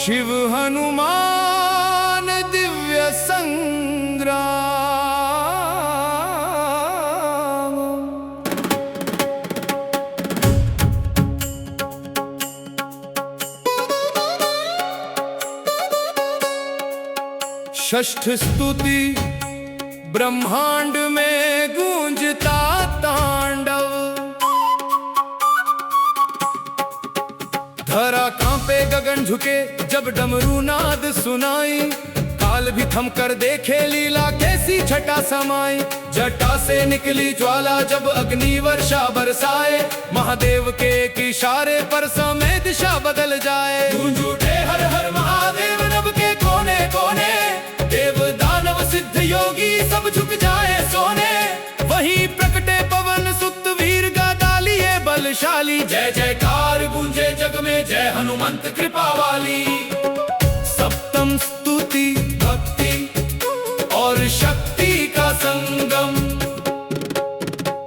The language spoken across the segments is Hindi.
शिव हनुमान दिव्य संग्राम। षष्ठ स्तुति ब्रह्मांड में गूंजता तांडव। धरा कांपे गगन झुके जब डमरू नाद सुनाई। काल भी थम कर देखे लीला कैसी छटा समाई। जटा से निकली ज्वाला जब अग्नि वर्षा बरसाए। महादेव के एक इशारे पर समय दिशा बदल जाए। गूंज उठे हर हर महादेव नभ के कोने कोने। देव दानव सिद्ध योगी सब झुक जाए सोने। वहीं प्रकटे पवन सुत वीर गदा लिए बलशाली। जय जयकार गूंजे जग में जय हनुमंत कृपा वाली। सप्तम स्तुति भक्ति और शक्ति का संगम।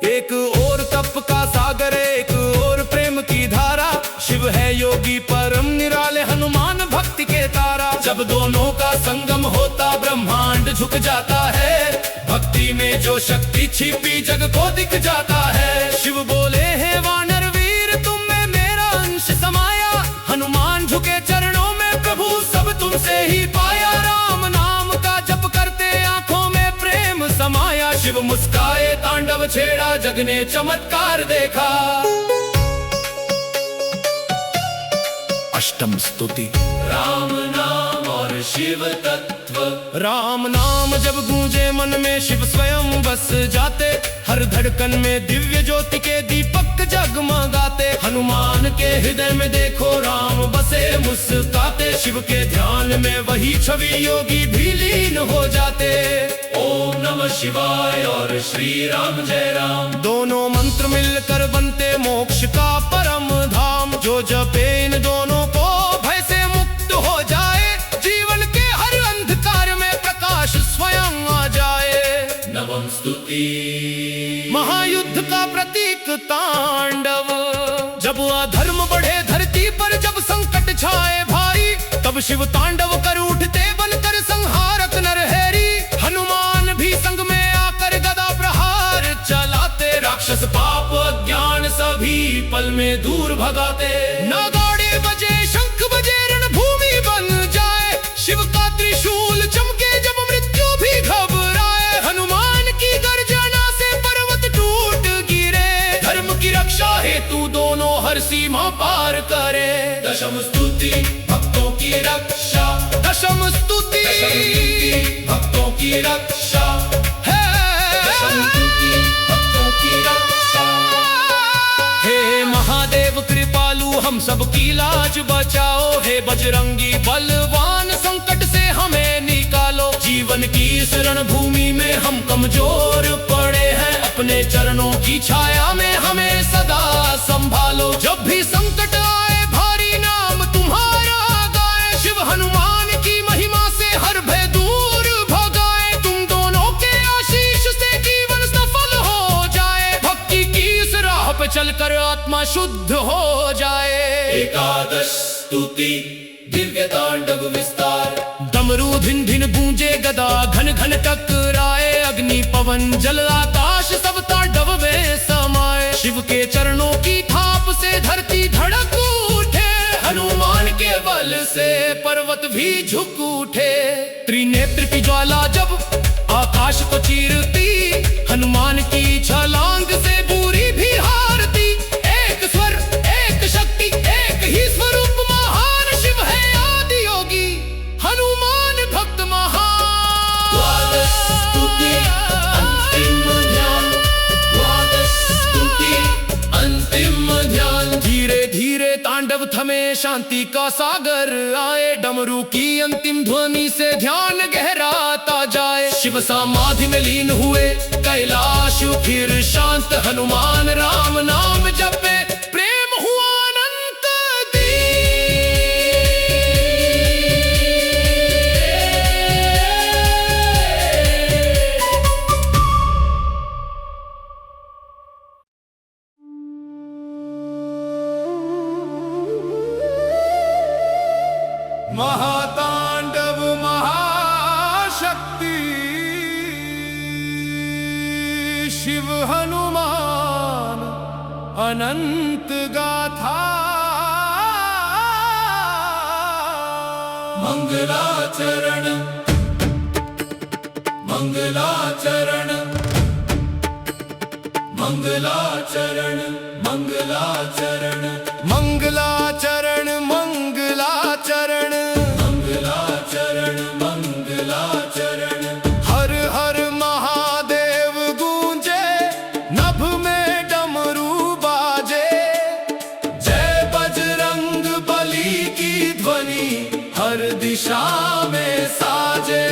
एक और तप का सागर एक और प्रेम की धारा। शिव है योगी परम निराले हनुमान भक्ति के तारा। जब दोनों का संगम होता ब्रह्मांड झुक जाता है। भक्ति में जो शक्ति छिपी जग को दिख जाता है। शिव बोले हैं वानर वीर तुम में मेरा अंश समाया। हनुमान झुके चरणों में प्रभु सब तुमसे ही पाया। राम नाम का जप करते आंखों में प्रेम समाया। शिव मुस्काए तांडव छेड़ा जग ने चमत्कार देखा। अष्टम स्तुति राम नाम और शिव तत्व। राम नाम जब गूंजे मन में शिव स्वयं बस जाते। हर धड़कन में दिव्य ज्योति के दीपक जगमगाते। हनुमान के हृदय में देखो राम बसे मुस्कुराते। शिव के ध्यान में वही छवि योगी भी लीन हो जाते। ओम नमः शिवाय और श्री राम जय राम। दोनों मंत्र मिलकर बनते मोक्ष का परम धाम। जो जपे इन दोनों को भय से मुक्त हो जाए। जीवन के हर अंधकार में प्रकाश स्वयं आ जाए। नवम स्तुति महायुद्ध का प्रतीक तांडव। जब अधर्म बढ़े धरती पर जब संकट छाए भारी। तब शिव तांडव कर उठते बनकर संहारक नरहरि। हनुमान भी संग में आकर गदा प्रहार चलाते। राक्षस पाप अज्ञान सभी पल में दूर भगाते। नगाड़े बजे शंख बजे रणभूमि बन जाए। शिव का त्रिशूल चमके जब मृत्यु भी घबराए। हनुमान की गर्जना से पर्वत टूट गिरे। धर्म की रक्षा हेतु दोनों हर सीमा पार करे। दशम स्तुति भक्तों की रक्षा। दशम स्तुति भक्तों की रक्षा है। दशम स्तुति भक्तों की रक्षा। हे महादेव कृपालु हम सब की लाज बचाओ। हे बजरंगी बलवान संकट से हमें निकालो। जीवन की इस रणभूमि में हम कमजोर पड़े हैं। अपने चरणों की छाया में हमें सदा संभालो। जब भी संकट आए भारी नाम तुम्हारा गाए। शिव हनुमान की महिमा से हर भय दूर भगाए। तुम दोनों के आशीष से जीवन सफल हो जाए। भक्ति की इस राह पे चलकर आत्मा शुद्ध हो जाए। एकादश स्तुति दिव्य तांडव विस्तार। डमरू भिन भिन गूंजे गदा घन घन टकराए। अग्नि पवन जल आकाश सब तांडव में समाए। शिव के चरणों की थाप से धरती धड़क उठे। हनुमान के बल से पर्वत भी झुक उठे। त्रिनेत्र की ज्वाला जब आकाश को चीरती। हनुमान की छलांग से बुरी भी हारती। एक स्वर एक शक्ति एक ही स्वरूप महान। शिव है आदि योगी हनुमान भक्त महान। द्वादश स्तुति अंतिम ध्यान। द्वादश स्तुति अंतिम ध्यान। धीरे धीरे तांडव थमे शांति का सागर आए। डमरू की अंतिम ध्वनि से ध्यान गहराता जाए। शिव समाधि में लीन हुए कैलाश फिर शांत। हनुमान राम नाम जपे प्रेम हुआ अनंत महातांडव महाशक्ति शिव हनुमान अनंत गाथा मंगलाचरण मंगलाचरण मंगलाचरण मंगलाचरण मंगलाचरण मंगलाचरण मंगलाचरण मंगलाचरण हर हर महादेव गूंजे नभ में डमरू बाजे जय बजरंग बली की ध्वनि हर दिशा में साजे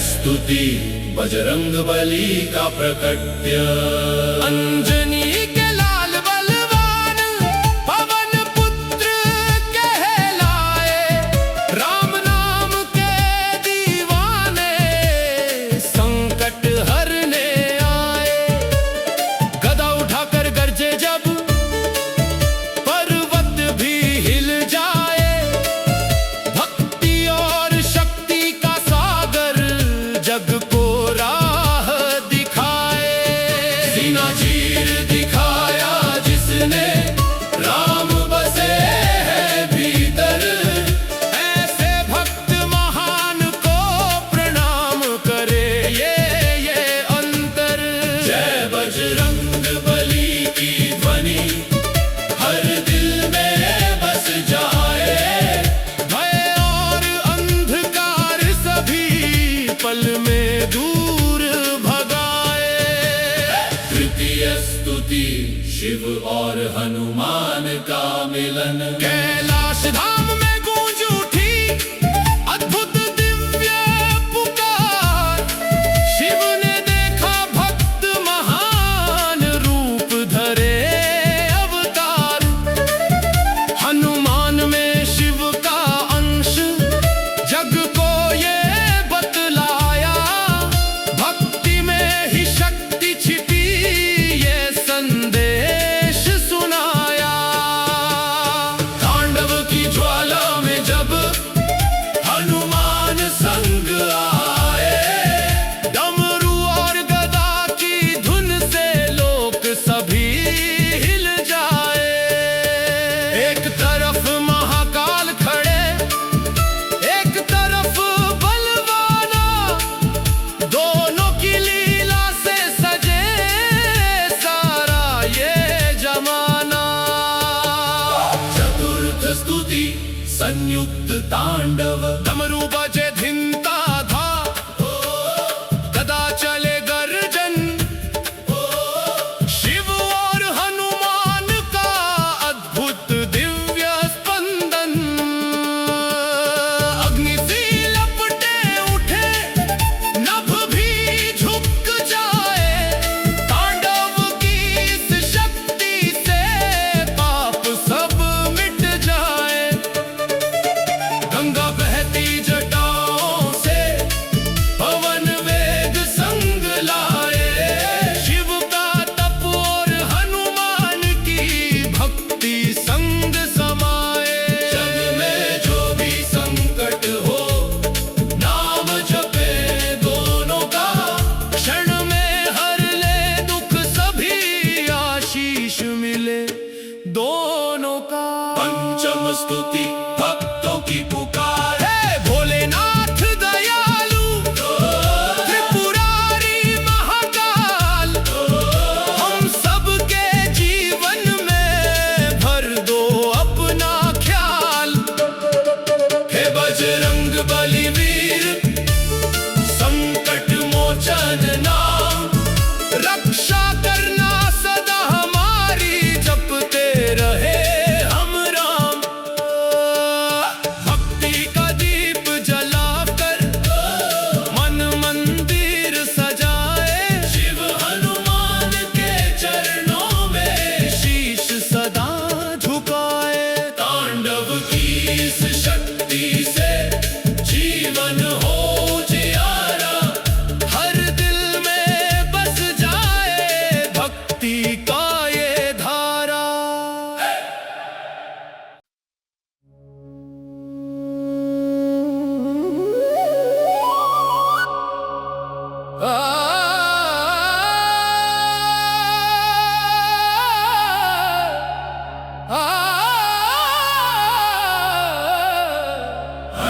स्तुति बजरंग बली का प्रकट्य अंजनी के लाल बलवान पवन पुत्र कहलाए राम नाम के दीवाने संकट हरने आए गदा उठाकर गरजे जब पर्वत भी हिल जाए भक्ति और शक्ति का सागर जग को राह दिखाए सीना चीर दिखाया जिसने राम बसे हैं भीतर ऐसे भक्त महान को प्रणाम करे ये अंतर जय बजरंग बली की ध्वनि हर दिल में बस जाए भय और अंधकार सभी पल में दूर भगाए तृतीय स्तुति शिव और हनुमान का मिलन कैलाश धाम में गूंज उठी अद्भुत दिव्य पुकार शिव ने देखा भक्त महान रूप धरे अवतार हनुमान में शिव का अंश जग को ये बतलाया भक्ति में ही शक्ति छिपी ये संदेश सुनाया तांडव की ज्वाला में जब हनुमान संग आए डमरू और गदा की धुन से लोक सभी हिल जाए एक तरफ महाकाल खड़े एक तरफ बलवाना दोनों की लीला से सजे सारा ये जमाना चतुर्थ स्तुति संयुक्त तांडव डमरू बजे धिनता था गदा चले गर्जन शिव और हनुमान का अद्भुत दिव्य स्पंदन अग्नि सी लपटे उठे नभ भी झुक जाए तांडव की इस शक्ति से पाप सब मिट जाए गंगा बहती नाम स्तुति भक्तों की पुकार है। भोलेनाथ दयालु त्रिपुरारी महाकाल, हम सबके जीवन में भर दो अपना ख्याल। हे बजरंग बलीवीर संकट मोचन नाम, रक्षा करना सदा हमारी, जपते रहे हम राम। भक्ति का दीप जलाकर मन मंदिर सजाए, शिव हनुमान के चरणों में शीश सदा झुकाए। तांडव की इस शक्ति से जीवन हो जियारा, हर दिल में बस जाए भक्ति का ये धारा।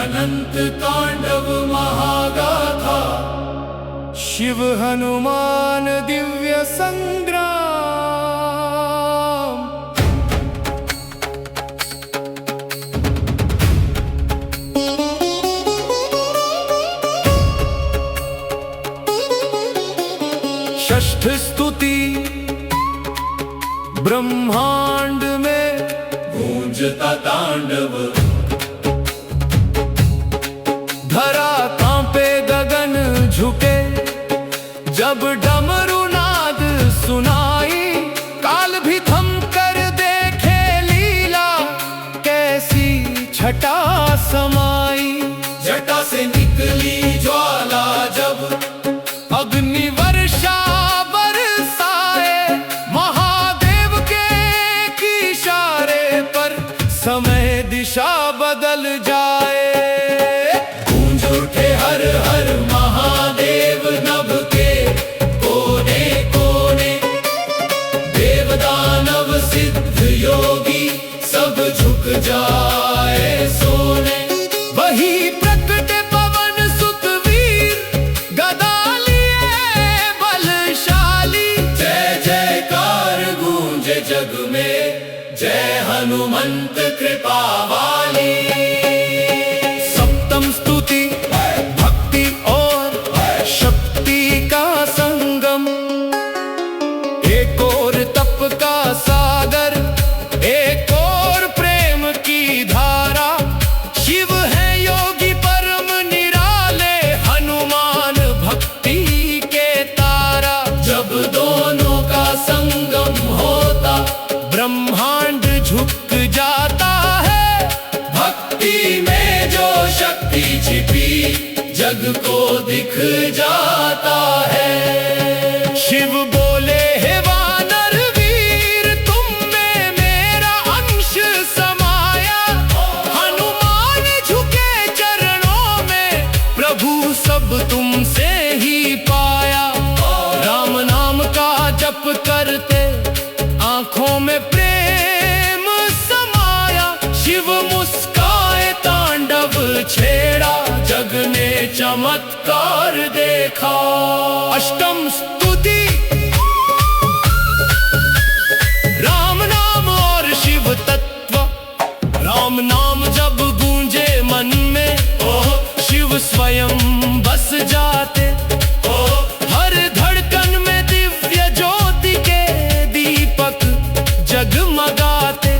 अनंत तांडव महागाथा, शिव हनुमान दिव्य संग्राम। षष्ठ स्तुति ब्रह्मांड में गूंजता तांडव, धरा कांपे गगन झुके, जब डमरू नाद सुनाई। काल भी थम कर देखे लीला, कैसी छटा समाई। जटा से निकली ज्वाला जब अग्नि वर्षा बरसाए, महादेव के इशारे पर समय दिशा बदल जाए। गूंज उठे हर हर महादेव नभ के कोने कोने, देव दानव सिद्ध योगी सब झुक जाए सोने। वही प्रकट पवन सुत वीर, गदा लिए बलशाली। जय जयकार गूंजे जग में, जय हनुमंत कृपा वाली। सप्तम स्तुति भक्ति और शक्ति का संगम, एक और तप का सागर, एक और प्रेम की धारा। शिव है योगी परम निराले, हनुमान भक्ति के तारा। जब दोनों का संगम होता, ब्रह्मांड झुक जाता है। भक्ति में जो शक्ति छिपी, जग को दिख जाता है। शिव बोले हे वानर वीर, तुम में मेरा अंश समाया। हनुमान झुके चरणों में, प्रभु सब तुमसे ही पाया। राम नाम का जप करते, आंखों में प्रेम समाया। शिव मुस्काए तांडव छेड़ा, जग ने चमत्कार देखा। अष्टम स्तुति राम नाम और शिव तत्व। राम नाम जब गूंजे मन में, ओह शिव स्वयं बस जाते। हर धड़कन में दिव्य ज्योति के दीपक जगमगाते।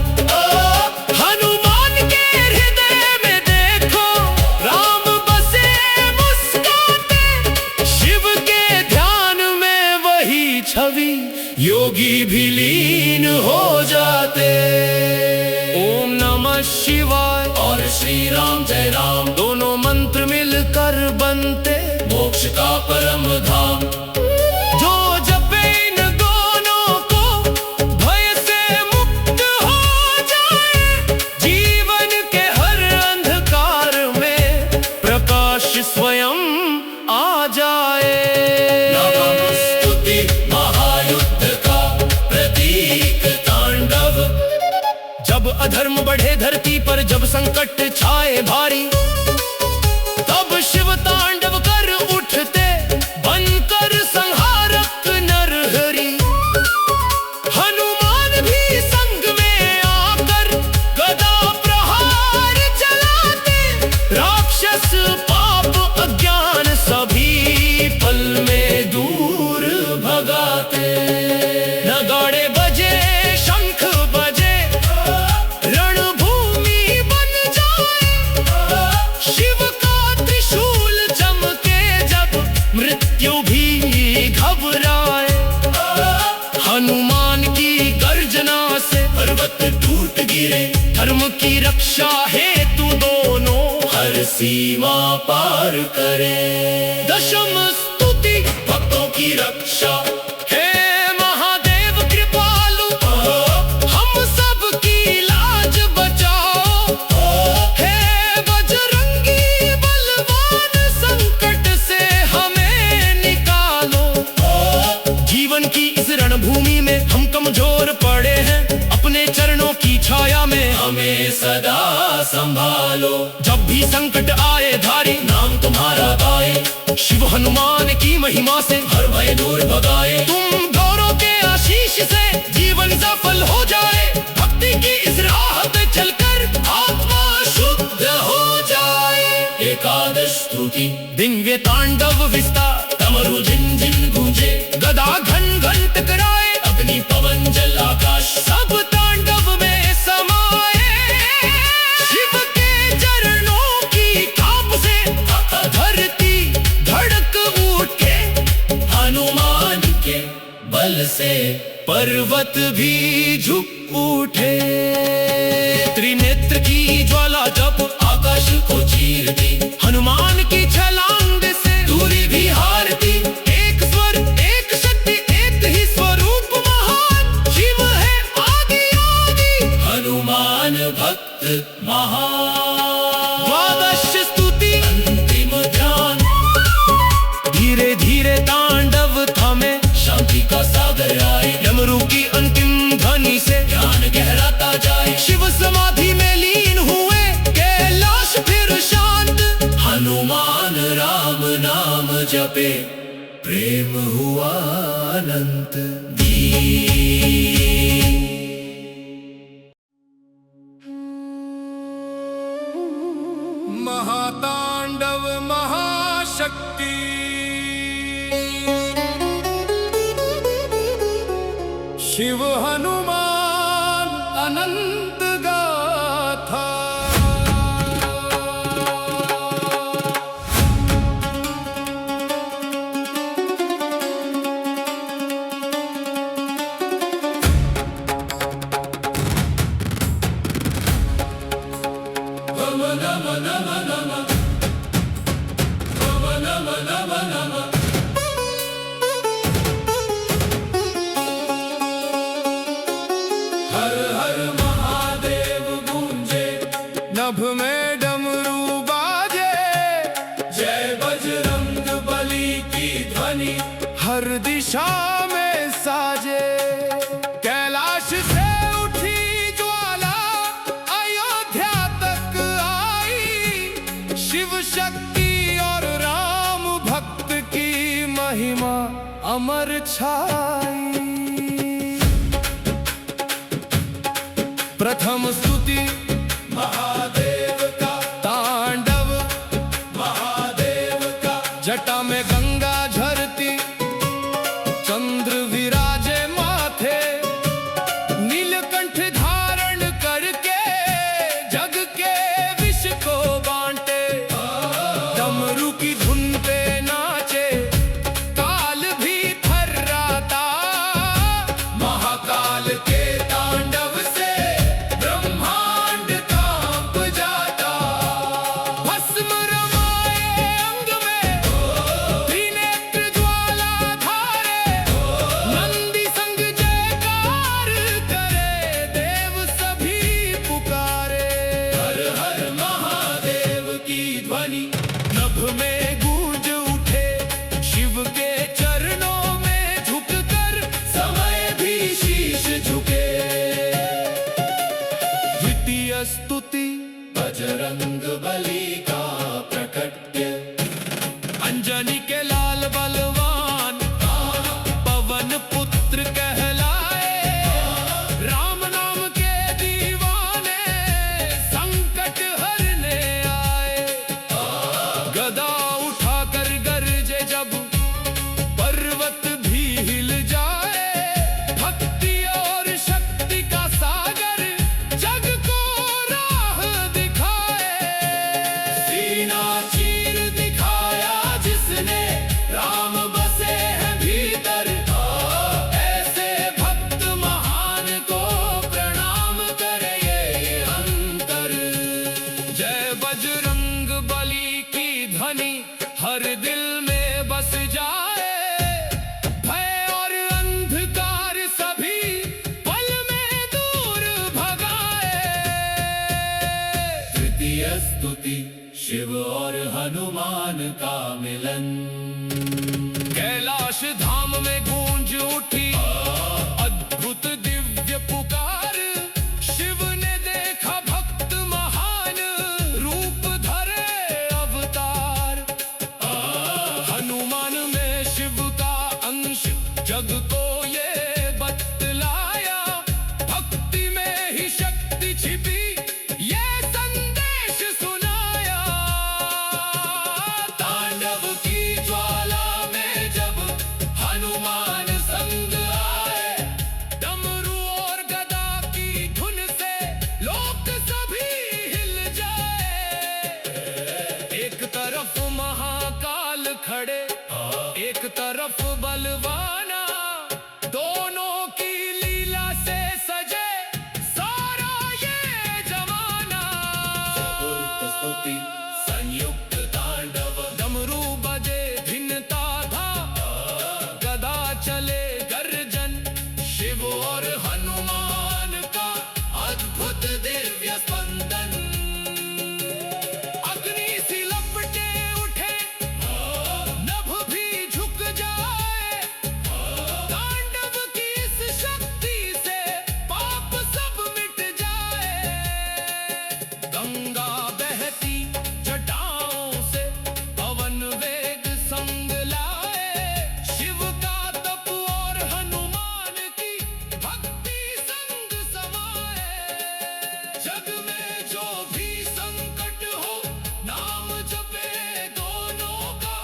हनुमान के हृदय में देखो, राम बसे मुस्काते। शिव के ध्यान में वही छवि, योगी भी लीन हो जाते। ओम नमः शिवाय और श्री राम जय राम, दोनों मंत्र मिलकर बनते मोक्ष का परम धाम। जो जपे इन दोनों को, भय से मुक्त हो जाए। जीवन के हर अंधकार में प्रकाश स्वयं आ जाए। नवम स्तुति महायुद्ध का प्रतीक तांडव, जब अधर्म बढ़े धरती पर, जब संकट छाए भारी, तब शिव तांडव कर उठते बनकर संहारक नरहरि। हनुमान भी संग में आकर गदा प्रहार चलाते, राक्षस पाप अज्ञान सभी पल में दूर भगाते। नगाड़े बजे शंख बजे, रणभूमि बन जाए, शिव का त्रिशूल चमके जब मृत्यु भी घबराए। हनुमान की गर्जना से पर्वत टूट गिरे, धर्म की रक्षा हेतु दोनों हर सीमा पार करे। दशम स्तुति भक्तों की रक्षा, हे महादेव कृपालु, हम सब की लाज बचाओ। हे बजरंगी बलवान, संकट से हमें निकालो। जीवन की इस रणभूमि में हम कमजोर पड़े हैं, अपने चरणों की छाया में हमें सदा संभालो। जब भी संकट आए धारी, नाम तुम्हारा गाए, शिव हनुमान की महिमा से हर भय दूर भगाए। तुम गौरव के आशीष से जीवन सफल हो जाए, भक्ति की इस राह पे चलकर आत्मा शुद्ध हो जाए। एकादश स्तुति दिव्य तांडव विस्तार, डमरू झिन झिन गूंजे, गदा घन घन टकराए, अग्नि पवन जल आकाश सब तांडव में समाए। शिव के चरणों की काप से धरती धड़क उठे, हनुमान के बल से पर्वत भी झुक उठे। त्रिनेत्र की ज्वाला जब आकाश को चीरती, हनुमान की छलांग से दूरी भी हारती। एक स्वर एक शक्ति एक ही स्वरूप महान, शिव है आदि आदि, हनुमान भक्त महान। द्वादश स्तुति अंतिम ध्यान, धीरे धीरे तांडव थमे, शांति का सागर आए। डमरू की अंतिम ध्वनि से ध्यान गहराता जाए, शिव समाधि में लीन हुए, कैलाश फिर शांत। हनुमान राम नाम जपे, प्रेम हुआ अनंत। महातांडव महाशक्ति, शिव हनुमान अनंत गाथा। हर हर महादेव गूंजे, नभ में डमरू बाजे, जय बजरंग बली की ध्वनि हर दिशा में साजे। कैलाश से उठी ज्वाला अयोध्या तक आई, शिव शक्ति और राम भक्त की महिमा अमर छाई। प्रथम स्तुति महादेव का, तांडव महादेव का, जटा में गंगा झरती, चंद्र विराजे माथे, नीलकंठ धारण करके जग के विष को बांटे। डमरू की धुन पे नाचे, काल भी थर्राता, महाकाल के तांडव से ब्रह्मांड कांप स्तुति शिव और हनुमान का मिलन। कैलाश धाम में गूंज उठी अद्भुत दिव्य पुकार, शिव ने देखा भक्त महान, रूप धरे अवतार। हनुमान में शिव का अंश जग को ये बतलाया, भक्ति में ही शक्ति छिपी ये संदेश सुनाया। तांडव की ज्वाला में जब हनुमान संग आए, डमरू और गदा की धुन से लोग सभी हिल जाए। एक तरफ महाकाल खड़े, एक तरफ बलवाना, दोनों की लीला से सजे सारा ये जमाना। स्तुति संयुक्त तांडव, डमरू बजे भिन्नता था, गदा चले गर्जन, शिव और हनुमान का अद्भुत दिव्य स्पंदन। अग्नि सी लपटे उठे, नभ भी झुक जाए, तांडव की इस शक्ति से पाप सब मिट जाए। गंगा बहती जटाओं से, पवन वेग संग लाए, शिव का तप और हनुमान की भक्ति संग समाए। जग में जो भी संकट हो, नाम जपे दोनों का,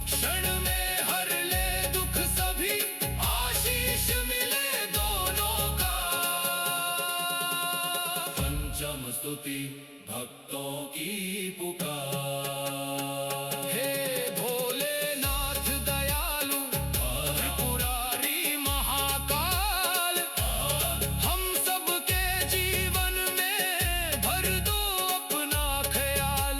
क्षण में हर ले दुख सभी, आशीष मिले दोनों का। पंचम स्तुति भक्तों की पुकार। हे भोलेनाथ दयालु, त्रिपुरारी महाकाल, हम सबके जीवन में भर दो अपना ख्याल।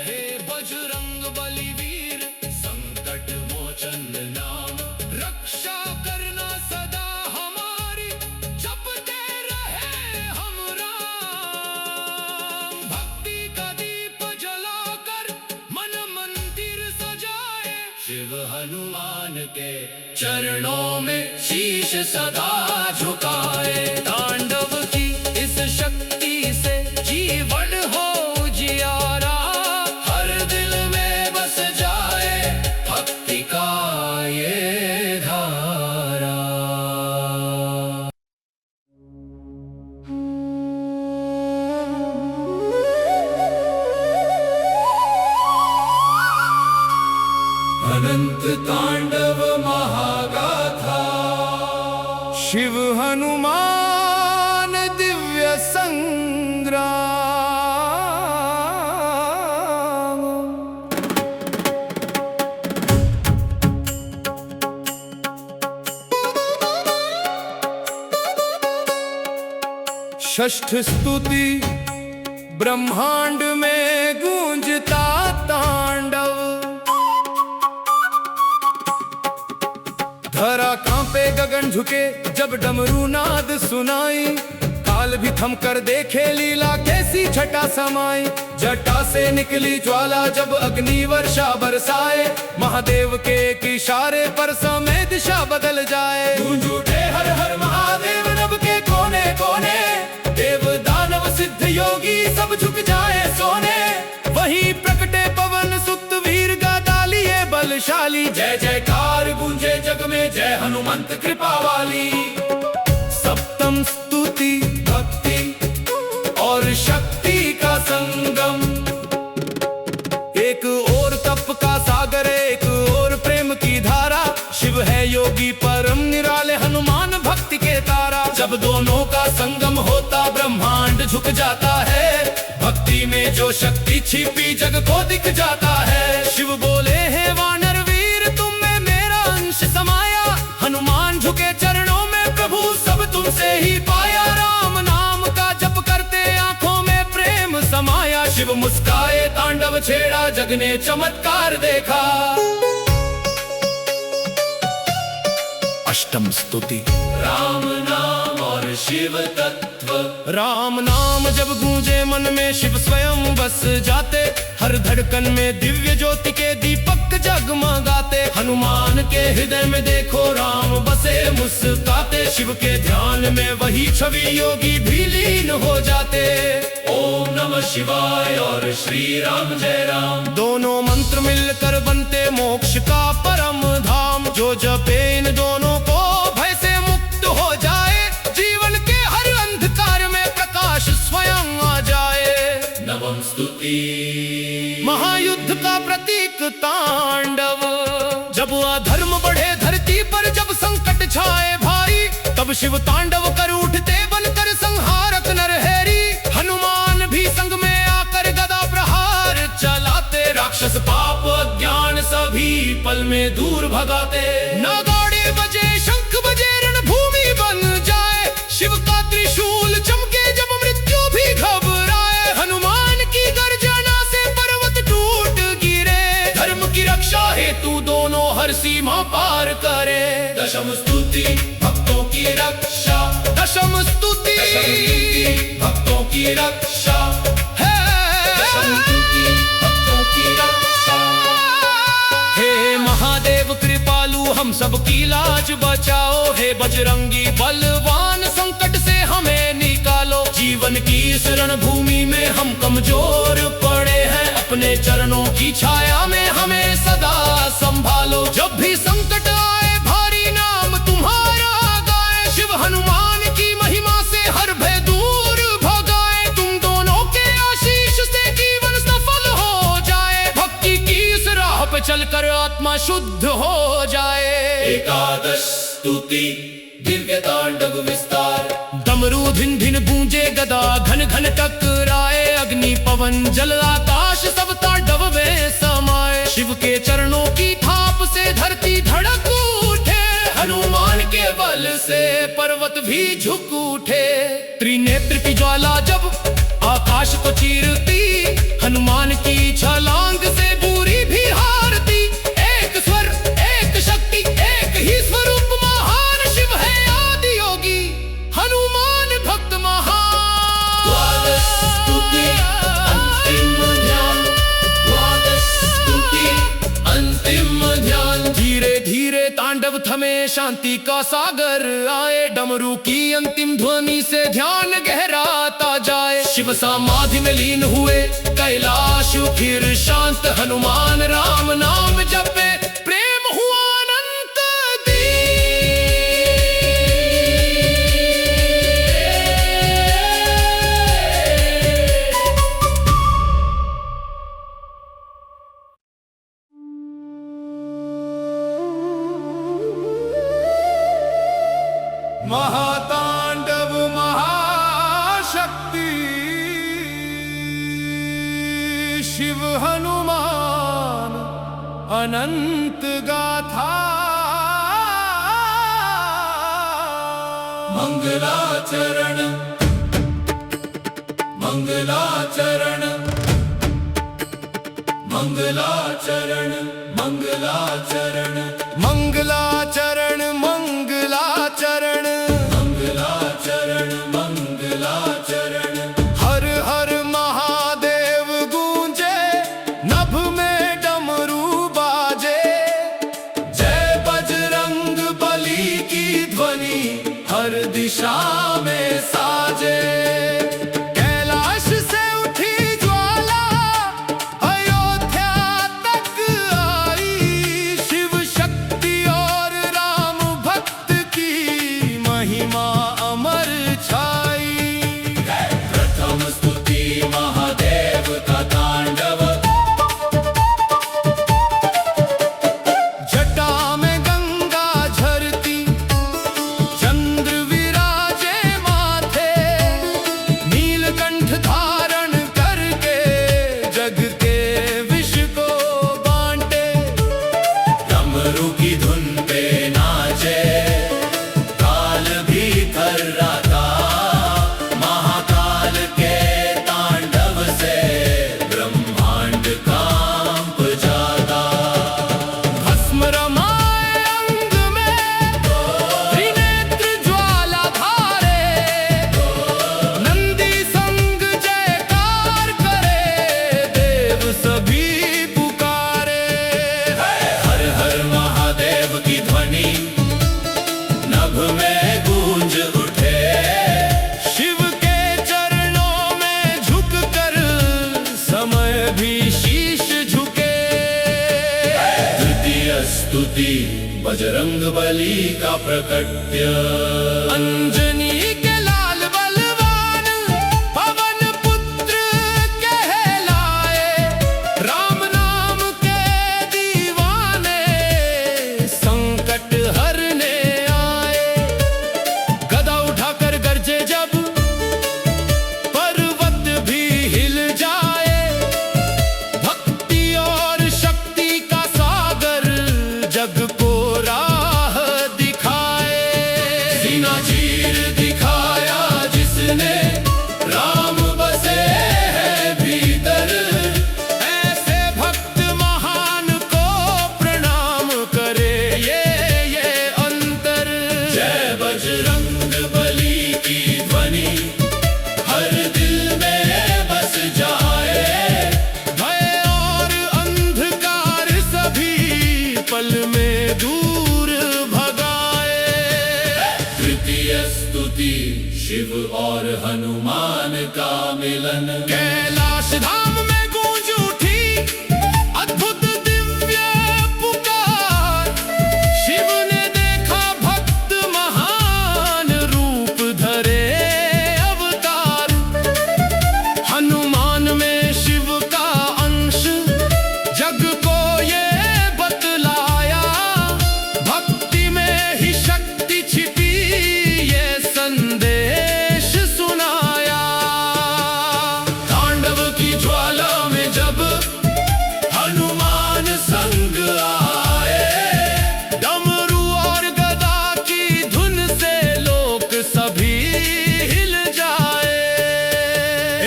हे बजरंग बलिवीर, संकट मोचन नाम, रक्षा करना सदा हमारी, जपते रहे हम राम। भक्ति का दीप जलाकर मन मंदिर सजाए, शिव हनुमान के चरणों में शीश सदा झुकाए। तांडव की इस शक्ति से जीवन हो उजियारा, हर दिल में बस जाए भक्ति का ये धारा। अनंत तांडव महागाथा, शिव हनुमान दिव्य संग्राम। षष्ठ स्तुति ब्रह्मांड में गूंजता तांडव, धरा कांपे गगन झुके जब डमरू नाद सुनाई, काल भी थम कर देखे लीला कैसी छटा समाई। जटा से निकली ज्वाला जब अग्नि वर्षा बरसाए, महादेव के एक इशारे पर समय दिशा बदल जाए। गूंज उठे हर हर महादेव नभ के कोने कोने, देव दानव सिद्ध योगी सब झुक जाए सोने। वहीं प्रकटे पवन सुत वीर गदा लिए बलशाली, जय जयकार गूंजे जग में जय हनुमंत कृपा वाली। सप्तम स्तुति भक्ति और शक्ति का संगम, एक और तप का सागर एक और प्रेम की धारा, शिव है योगी परम निराले हनुमान भक्ति के तारा। जब दोनों का संगम होता ब्रह्मांड झुक जाता है, भक्ति में जो शक्ति छिपी जग को दिख जाता है। शिव बोले हैं वानर वीर तुम में मेरा अंश समाया, हनुमान झुके चरणों में प्रभु सब तुमसे ही पाया। राम नाम का जप करते आंखों में प्रेम समाया, शिव मुस्काए तांडव छेड़ा जग ने चमत्कार देखा। अष्टम स्तुति राम नाम और और शिव तत्व। राम नाम जब गूंजे मन में शिव स्वयं बस जाते, हर धड़कन में दिव्य ज्योति के दीपक जगमगाते। हनुमान के हृदय में देखो राम बसे मुस्काते, शिव के ध्यान में वही छवि योगी भी लीन हो जाते। ओम नमः शिवाय और श्री राम जय राम, दोनों मंत्र मिलकर बनते मोक्ष का परम धाम। जो जपे इन दोनों को भय से मुक्त हो जाए, जीवन के हर अंधकार में प्रकाश स्वयं आ जाए। नवम स्तुति महायुद्ध का प्रतीक तांडव, जब अधर्म बढ़े धरती पर, जब संकट छाए भारी, तब शिव तांडव कर उठते बनकर संहारक नरहरि। हनुमान भी संग में आकर गदा प्रहार चलाते, राक्षस पाप अज्ञान सभी पल में दूर भगाते। नगाड़े बजे शंख बजे रणभूमि बन जाए, शिव का त्रिशूल चमके जब मृत्यु भी घबराए। हनुमान की गर्जना से पर्वत टूट गिरे, धर्म की रक्षा हेतु दोनों हर सीमा पार करे। दशम स्तुति भक्तों की रक्षा, दशम स्तुति भक्तों की रक्षा है, दशम स्तुति भक्तों की रक्षा। हे महादेव कृपालु हम सबकी लाज बचाओ, हे बजरंगी बलवान संकट से हमें निकालो। जीवन की इस रणभूमि में हम कमजोर पड़े हैं, अपने चरणों की छाया में हमें सदा संभालो। जब भी संकट आए भारी नाम तुम्हारा गाए, शिव हनुमान की महिमा से हर भय दूर भगाए। तुम दोनों के आशीष से जीवन सफल हो जाए, भक्ति की इस राह पे चलकर आत्मा शुद्ध हो जाए। एकादश स्तुति दिव्य तांडव विस्तार, डमरू धिन धिन गूंजे गदा घन घन टकराए। अग्नि पवन जल आकाश सब तांडव में समाए, शिव के चरणों की थाप से धरती धड़क उठे। हनुमान के बल से पर्वत भी झुक उठे, त्रिनेत्र की ज्वाला जब आकाश को चीरती, हनुमान की छलांग से बुरी भी हारती। एक स्वर एक शक्ति एक ही स्वरूप महान, शिव है आदि योगी हनुमान भक्त महान। द्वादश स्तुति अंतिम ध्यान, द्वादश स्तुति अंतिम ध्यान। धीरे धीरे तांडव थमे शांति का सागर आए, डमरू की अंतिम ध्वनि से ध्यान गहराता जाए। शिव समाधि में लीन हुए कैलाश फिर शांत, हनुमान राम नाम जपे प्रेम हुआ अनंत महातांडव महाशक्ति, शिव हनुमान अनंत गाथा। मंगलाचरण मंगलाचरण मंगलाचरण मंगलाचरण मंगलाचरण मंगलाचरण मंगलाचरण मंगलाचरण। हर हर महादेव गूंजे नभ में डमरू बाजे, जय बजरंग बली की ध्वनि हर दिशा में साजे। कैलाश से उठी ज्वाला अयोध्या तक आई, शिव शक्ति और राम भक्त की महिमा अमर छाई। प्रथम स्तुति महादेव का तांडव, जटा में गंगा झरती, चंद्र विराजे माथे, बजरंग बली का प्रकट्य। अंजनी के लाल बलवान पवन पुत्र कहलाए, राम नाम के दीवाने संकट हरने आए। गदा उठाकर गरजे जब पर्वत भी हिल जाए, भक्ति और शक्ति का सागर जग को राह दिखाए। सीना चीर दिखाया जिसने, राम बसे हैं भीतर, ऐसे भक्त महान को प्रणाम करे ये अंतर। जय बजरंग बली की ध्वनि हर दिल में बस जाए, भय और अंधकार सभी पल में दूर भगाए। तृतीय स्तुति शिव और हनुमान का मिलन, कैलाश धाम में गूंज उठी अद्भुत दिव्य पुकार। शिव ने देखा भक्त महान रूप धरे अवतार, हनुमान में शिव का अंश जग को ये बतलाया, भक्ति में ही शक्ति छिपी ये संदेश सुनाया। तांडव की ज्वाला में जब हनुमान संग आए, डमरू और गदा की धुन से लोक सभी हिल जाए।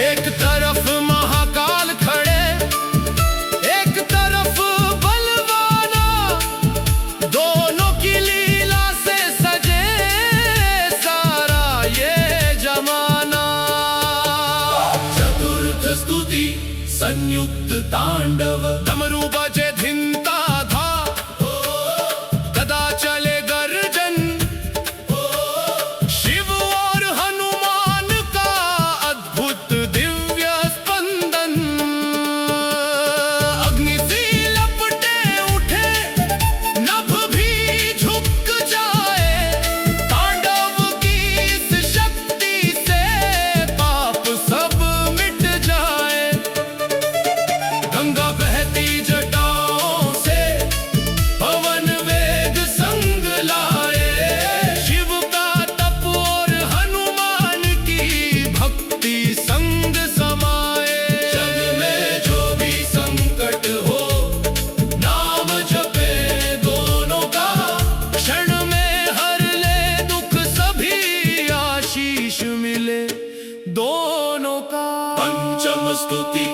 एक तरफ महाकाल खड़े, एक तरफ बलवाना, दोनों की लीला से सजे सारा ये जमाना। चतुर्थ स्तुति संयुक्त तांडव, डमरू बजे धिनता था, गदा चले गर्जन, शिव और हनुमान का अद्भुत दिव्य स्पंदन। अग्नि सी लपटे उठे, नभ भी झुक जाए, तांडव की इस शक्ति से पाप सब मिट जाए। गंगा बहती जटाओं से, पवन वेग संग लाए, शिव का तप और हनुमान की भक्ति संग समाए। जग में जो भी संकट हो, नाम जपे दोनों का, क्षण में हर ले दुख सभी आशीष मिले दोनों का। पंचम स्तुति